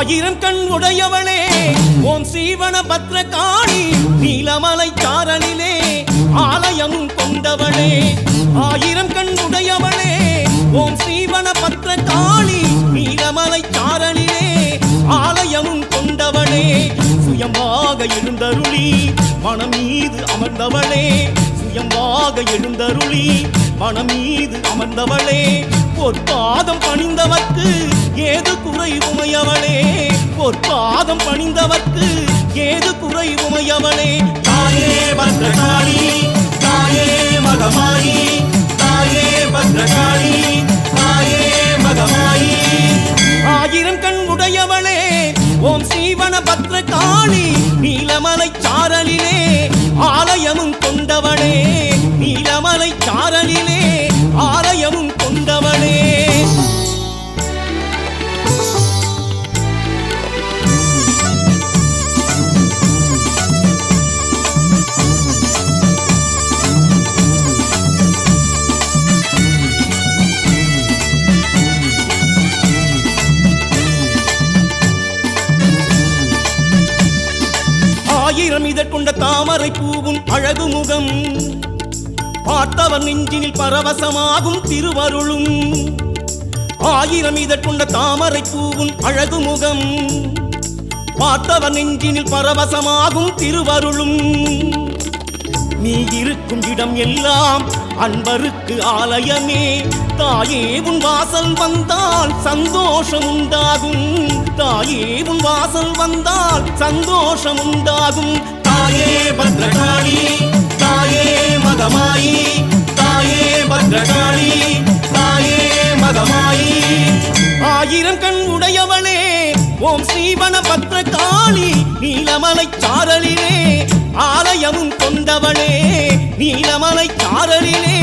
ஆயிரம் கண் உடையவளே ஓம் சீவன பத்ரகாளி நீலமலை சாரலிலே ஆலயம் கொண்டவளே ஆயிரம் கண் உடையவளே ஓம் சீவன பத்ரகாளி நீலமலை சாரலிலே ஆலயம் கொண்டவளே சுயமாக எழுந்தருளி மனம் மீது அமர்ந்தவளே சுயமாக எழுந்தருளி மனம் மீது அமர்ந்தவளே பொற்பாதம் பணிந்தவர்க்கு ஏது குறை உமையவளே பொற்பாதம் பணிந்தவர்க்கு ஏது குறை உமையவளே தாயே பத்ரகாளி தாயே மகமாயி தாயே பத்ரகாளி தாயே மகமாயி ஆயிரம் கண் உடையவளே ஓம் சீவன பத்ரகாளி நீலமலை சாரலிலே ஆலயமும் கொண்டவளே நீலமலை சாரலிலே ஆலயமும் கொண்டவளே ஆயிரம் இதற்கொண்ட தாமரை பூவும் அழகு முகம் பார்த்தவர் நெஞ்சினில் பரவசமாகும் திருவருளும் ஆயிரம் இதற்கொண்ட தாமரை பூவும் அழகு முகம் பார்த்தவர் நெஞ்சினில் பரவசமாகும் திருவருளும் நீ இருக்கும் இடம் எல்லாம் அன்பருக்கு ஆலயமே தாயே உன் வாசல் வந்தால் சந்தோஷம் உண்டாகும் தாயே உன் வாசல் வந்தால் சந்தோஷம் உண்டாகும் தாயே பத்ரகாளி தாயே மகமாயி தாயே பத்ரகாளி தாயே மகமாயி ஆயிரம் கண் உடையவளே ஓம் சீவன பத்ரகாளி நீலமலை சாரலிலே ஆலயமும் கொண்டவளே நீலமலை சாரலிலே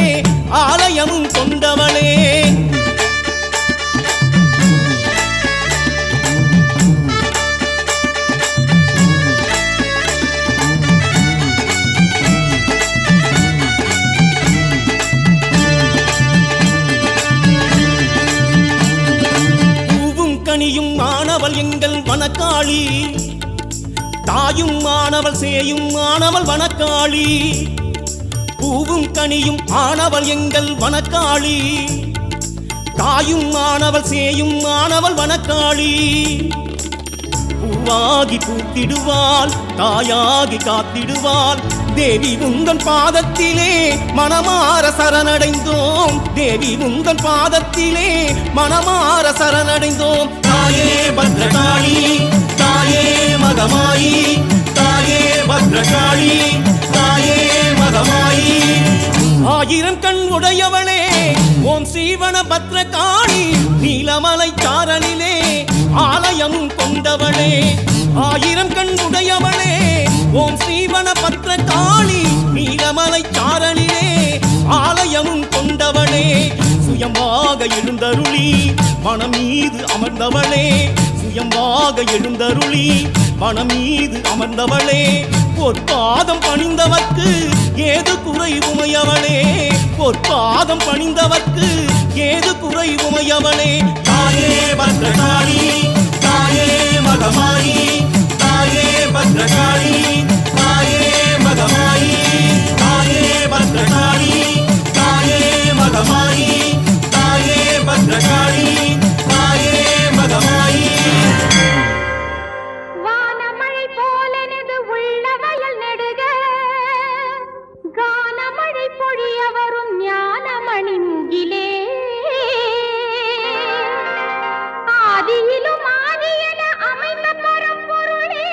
ஆலயமும் கொண்டவளே பூவும் கனியும் ஆனவள் எங்கள் வனக்காளி தாயும் ஆனவள் சேயும் ஆனவள் வனக்காளி பூவும் கனியும் ஆனவள் எங்கள் வனக்காளி தாயும் ஆனவள் சேயும் ஆனவள் வனக்காளி பூவாகி பூத்திடுவாள் தாயாகி காத்திடுவாள் தேவி உந்தன் பாதத்திலே மனமார சரணடைந்தோம் தேவி உந்தன் பாதத்திலே மனமார சரணடைந்தோம் தாயே பத்ரகாளி தாயே மகமாயி தாயே பத்ரகாளி தாயே மகமாயி ஆயிரம் கண் உடையவளே ஓம் சீவன பத்ரகாளி நீலமலை சாரலிலே ஆலயமும் கொண்டவளே ஆயிரம் கண் உடையவளே ஓம் சீவன பத்ரகாளி நீலமலை சாரலிலே ஆலயமும் கொண்டவளே சுயமாக எழுந்தருளி மனம் மீது அமர்ந்தவளே சுயமாக எழுந்தருளி மனம் மீது அமர்ந்தவளே பொற்பாதம் பணிந்தவர்க்கு ஏது குறை உமையவளே பொற்பாதம் பணிந்தவர்க்கு ஏது குறை உமையவளே தாயே பத்ரகாளி தாயே மகமாயி தாயே பத்ரகாளி தாயே மகமாயி தாயே பத்ரகாளி தாயே மகமாயி தாயே பத்ரகாளி தாயே மகமாயி வானமழை போலெனது உள்ள வயல் நெடுக கானமழை பொழிய வரும் ஞானமணி முகிலே ஆதியிலும் ஆதியென அமைந்த பரம்பொருளே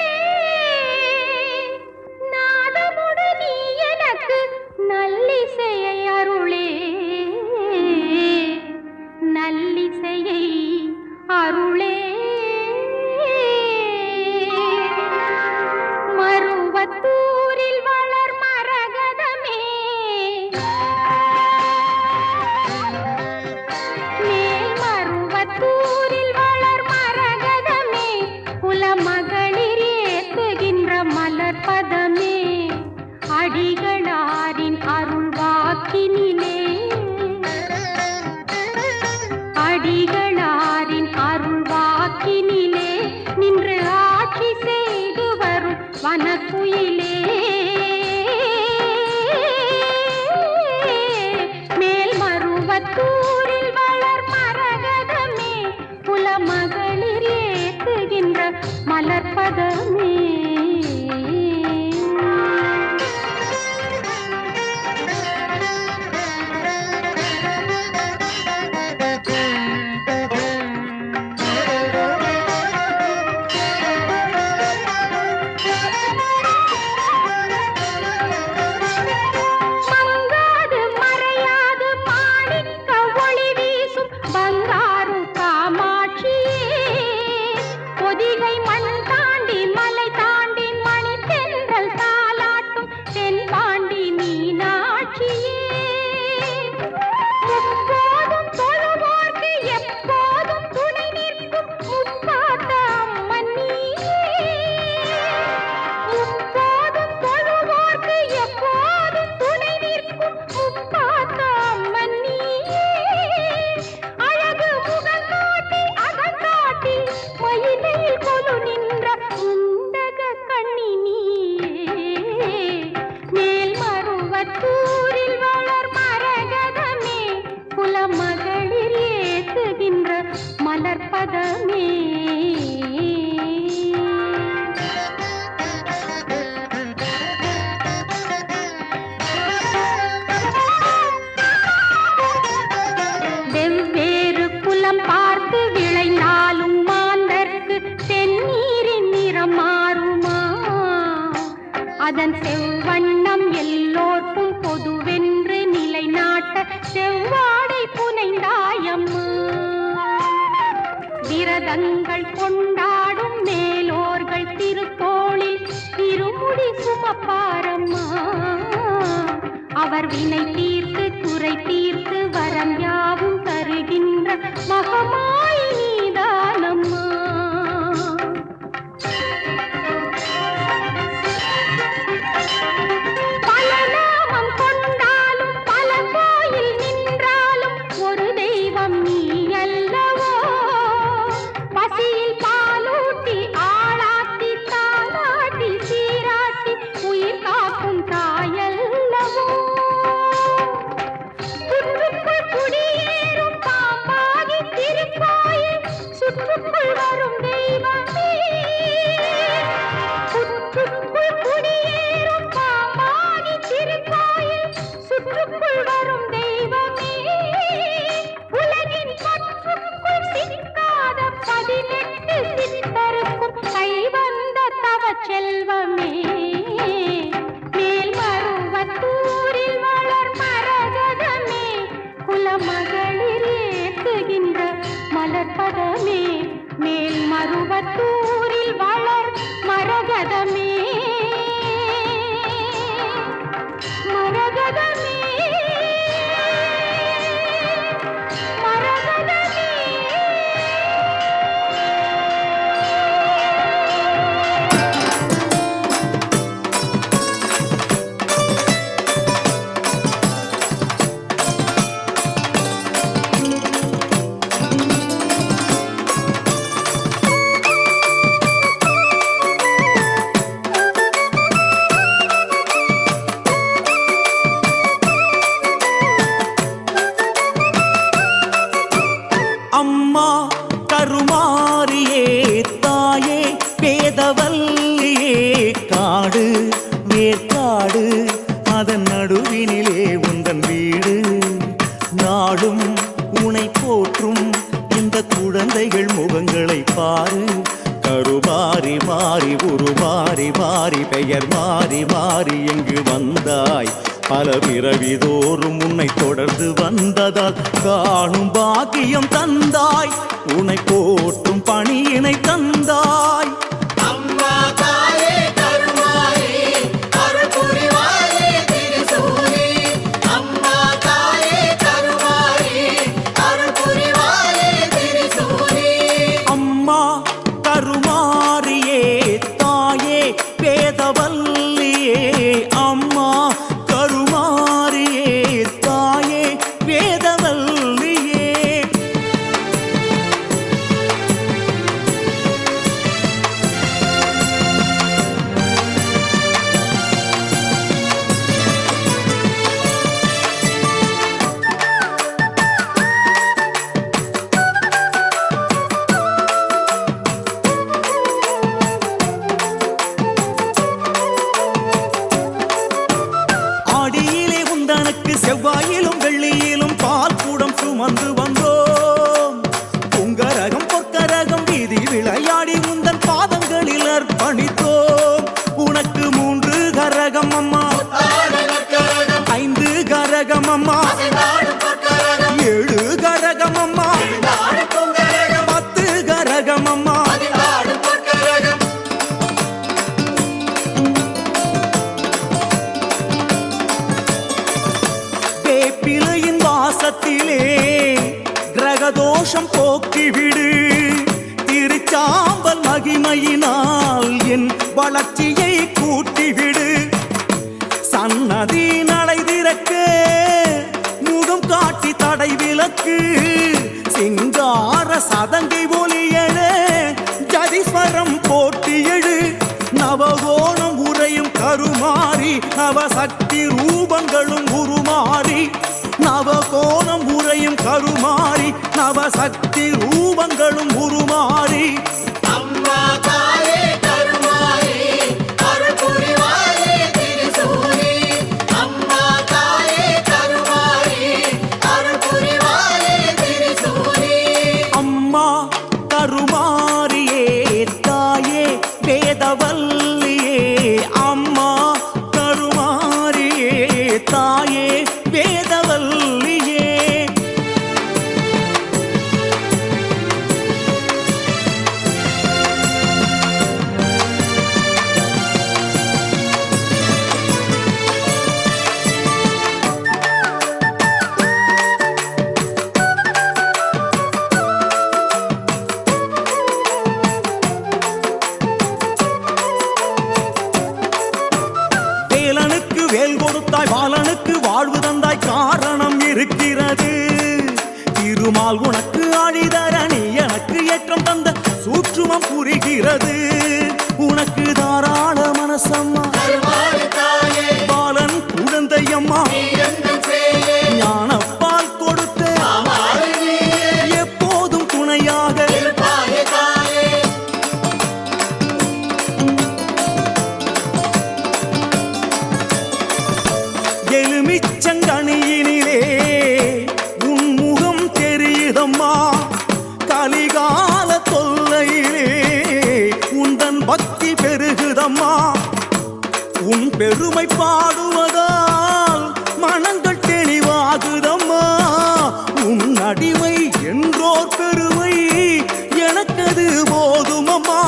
செவ்வண்ணம் எல்லோர்க்கும் பொதுவென்று நிலைநாட்ட செவ்வாடை புனைந்தாயம்மா. விரதங்கள் கொண்டாடும் மேலோர்கள் திருத்தோளில் இருமுடி சுமப்பாரம்மா. அவர் வினை தீர்த்து குறை தீர்த்து வரம் யாவும் தருகின்ற மகமாய் நீதானம்மா. பல நாமம் கொண்டாலும் பல கோயில் நின்றாலும் ஒரு தெய்வம் நீ அல்லவோ. பசியில் பாலூட்டி ஆளாட்டி தாளாட்டி சீராட்டி உயிர் காக்கும் தாயல்லவோ. சுற்றுக்குள் குடியேறும் பாம்பாகி திருக்கோயில் சுற்றுக்குள் வரும் தெய்வமே. சுற்றுக்குள் குடியேறும் பாம்பாகி திருக்கோயில் சுற்றுக்குள் வரும் தெய்வமே. உலகின் பற்றுக்குள் சிக்காத 18 சித்தருக்கும் கைவந்த தவச் செல்வமே. மேல்மருவத்தூரில் வளர் மரகதமே. குலமகளிர் ஏத்துகின்ற மலர்பதமே. மேல்மருவத்தூரில் வளர் மரகதமே. மரகதமே மரகதமே. அம்மா கருமாரியே தாயே பேதவல்லியே. காடு வேற்காடு அதன் நடுவினிலே உந்தன் வீடு. நாடும் உனை போற்றும் இந்த குழந்தைகள் முகங்களை பாரு. கருமாறி மாறி உருமாறி மாறி பெயர் மாறி மாறி எங்கு வந்தாய். பல பிறவிதோறும் உன்னை தொடர்ந்து வந்ததால் காணும் பாக்கியம் தந்தாய். உன்னை போற்றும் பணியினை தந்தாய். அம்மா தாயே கருமாரி அருள் புரிவாயே திரிசூலி. அம்மா தாயே கருமாரி அருள் புரிவாயே திரிசூலி. அம்மா கருமாரியே தாயே பேதவல்லியே. அம்மா கருமாரியே தாயே பேதவல்லியே. ஆடியிலே உந்தனுக்கு செவ்வாயிலும் வெள்ளியிலும் பால் கூடம் சுமந்து வந்தோம். பொங்கரகம் பொற்கரகம் வீதி விளையாடி உந்தன் பாதங்களில் அர்ப்பணித்தோம். உனக்கு 3 கரகம் அம்மா, 5 கரகம் அம்மா, 7 கரகம் அம்மா, 10 கரகம் அம்மா. வேப்பிலையின் வாசத்திலே கிரகதோஷம் போக்கிவிடு. திருச்சாம்பல் மகிமையினால் என் வளர்ச்சியை கூட்டிவிடு. சன்னதி நடை திறக்க முகம் காட்டி தடை விலக்கு. சிங்கார சதங்கை ஒலியெழ ஜதீஸ்வரம் போட்டி எழு. நவகோணம் உரையும் கருமாறி நவசக்தி ரூபங்களும் உருமாறி. நவகோணம் உரையும் கருமாறி நவசக்தி ரூபங்களும் உருமாறி. அம்மா தாயே கருமாரி அருள் புரிவாயே திரிசூலி. அம்மா தாயே கருமாரி அருள் புரிவாயே திரிசூலி. அம்மா கருமாரியே தாயே பேதவல்லியே. அம்மா வேதவல்லியே. வேலனுக்கு வேல் கொடுத்தாய், வாலனுக்கு வாழ்வு தந்தாய், காரணம் இருக்கிறது. திருமால் உனக்கு ஆழிதரணி, எனக்கு ஏற்றம் தந்த சூற்றுமம் புரிகிறது. உனக்கு தாராள மனசம்மா, கருமாரி தாயே, பாலன் குழந்தையம்மா, நீ எந்தன் சேயே, ஞானப்பால் கொடுத்த மாமாரி நீயே, எப்போதும் துணையாக இருப்பாயே தாயே. எலுமிச்சங்கனியினிலே உன் முகம் தெரியுதம்மா. கலிகால தொல்லையிலே உந்தன் பக்தி பெருகுதம்மா. உன் பெருமை பாடுவதால் மனங்கள் தெளிவாகுதம்மா. உன் அடிமை என்றோர் பெருமை எனக்கது போதுமம்மா.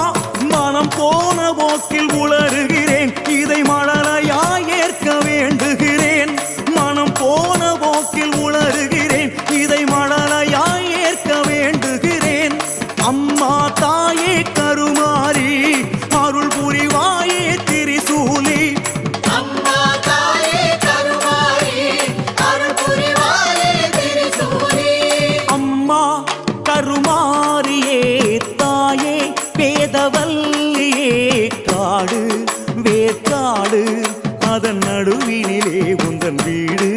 மனம் போன போக்கில் உளறுகிறேன், இதை மழலையாய் ஏற்க வேண்டுகிறேன். மனம் போன போக்கில் உளறுகிறேன், இதை மழலையாய் ஏற்க வேண்டுகிறேன். அம்மா தாயே கருமாரி, அருள் புரிவாயே திரிசூலி. அம்மா தாயே கருமாரி, அருள் புரிவாயே திரிசூலி. அம்மா கருமாரியே தாயே வேதவல்லியே. காடு வேற்காடு அதன் நடுவினிலே உந்தன் வீடு.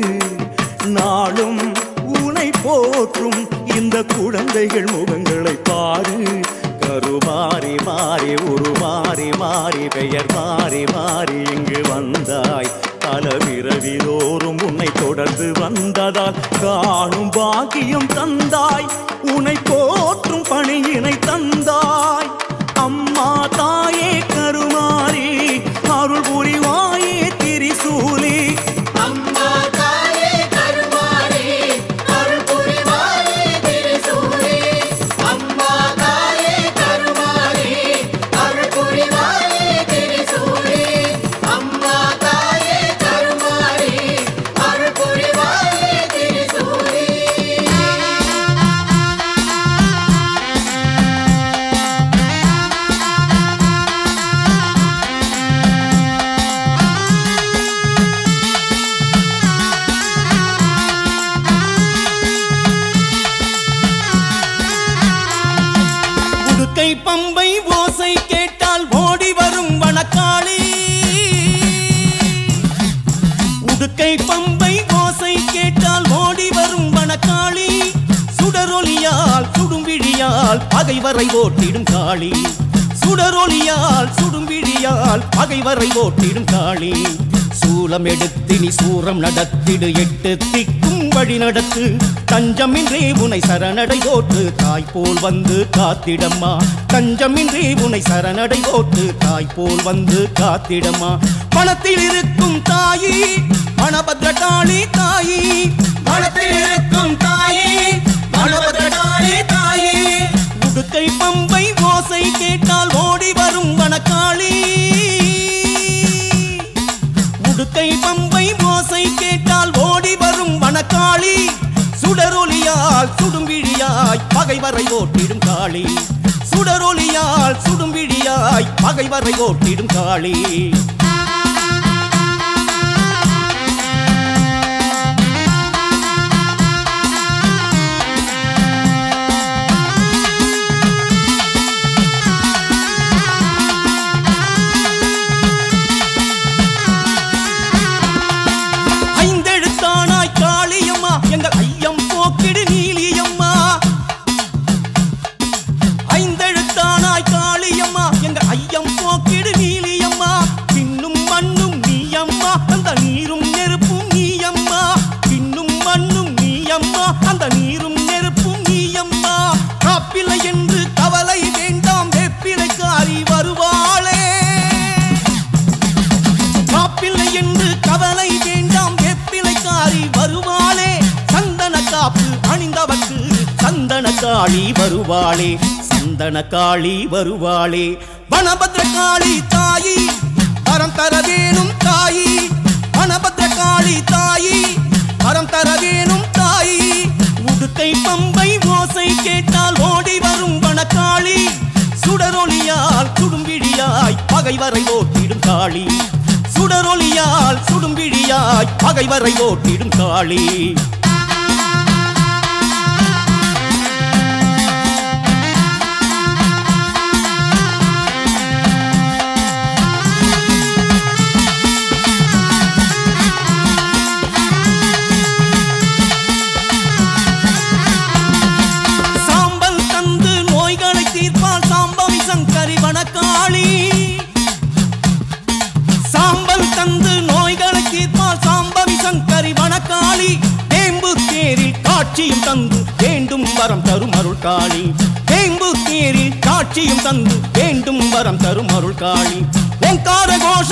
நாளும் உனை போற்றும் இந்த குழந்தைகள் முகங்களை பாரு. கருமாறி மாறி உருமாறி மாறி பெயர் மாறி மாறி இங்கு வந்தாய். பல பிறவிதோறும் உன்னை தொடர்ந்து வந்ததால் காணும் பாக்கியம் தந்தாய். உன்னை போற்றும் பணியினை தந்தாய். அம்மா தாயே கருமாரி, அருள் புரிவாயே திரிசூலி. அம்மா தாயே கருமாரி, அருள் புரிவாயே திரிசூலி. அம்மா தாயே கருமாரி, அருள் புரிவாயே திரிசூலி. அம்மா தாயே கருமாரி, அருள் புரிவாயே திரிசூலி. உடுக்கை பம்பை ஓசை கேட்டால் ஓடி வரும் வனக்காளி. உடுக்கை பம்பை ஓசை கேட்டால் ஓடி வரும் வனக்காளி. சுடரொலியால் சுடும்பிழியால் பகைவரை ஓட்டிடும் காளி. சுடரொலியால் சுடும்பிழியால் பகைவரை ஓட்டிடும் காளி. சூலம் எடுத்து நீ சூரம் நடத்திடு, எட்டு திக்கும் வழி நடத்து. தஞ்சமின்றி உனை சரணடை போட்டு தாய் போல் வந்து காத்திடம்மா. தஞ்சமின்றி உனை சரணடை போட்டு தாய் போல் வந்து காத்திடம்மா. பணத்தில் இருக்கும் தாயி, மணபத்ரகாளி தாயி. பணத்தில் இருக்கும் தாயி, மணபத்ரகாளி தாயி. உடுக்கை பம்பை ஓசை கேட்டால் ஓடி வரும் வனக்காளி. உடுக்கை பம்பை ஓசை கேட்டால் ஓடி வரும் வனக்காளி. சுடரொலியால் சுடும்பிழியாய் பகைவரை ஓட்டிடும் காளி. சுடரொலியால் சுடும்பிழியாய் பகைவரை ஓட்டிடும் காளி. ஐந்தெழுத்தானாய் காளியம்மா, எங்கள் ஐயம் போக்கிடு நீலியம்மா. ஐந்தெழுத்தானாய் காளியம்மா, எங்கள் ஐயம் போக்கிடு நீலியம்மா. சின்ன காளி வருவாளே சந்தன காளி வருவாளே வனபத்ர காளி தாயி வரம் தர வேணும் தாயி வனபத்ர காளி தாயி வரம் தர வேணும் தாயி உடுக்கை பம்பை ஓசை கேட்டால் ஓடி வரும் வனக்காளி சுடரொளியால் சுடும்பிழியாய் பகைவரை ஓட்டிடும் காளி சுடரொளியால் சுடும்பிழியாய் பகைவரை ஓட்டிடும் காளி சாம்பல் தந்து நோய்களை தீர்ப்பால் சாம்பவி சங்கரி வனக்காளி சாம்பல் தந்து நோய்களை தீர்ப்பால் சாம்பவி சங்கரி வனக்காளி வேம்பு தேரில் காட்சியும் தந்து வேண்டும் வரம் தரும் அருள் காளி வேம்பு தேரில் காட்சியும் தந்து வேண்டும் வரம் தரும் அருள் காளி ஓங்கார கோஷ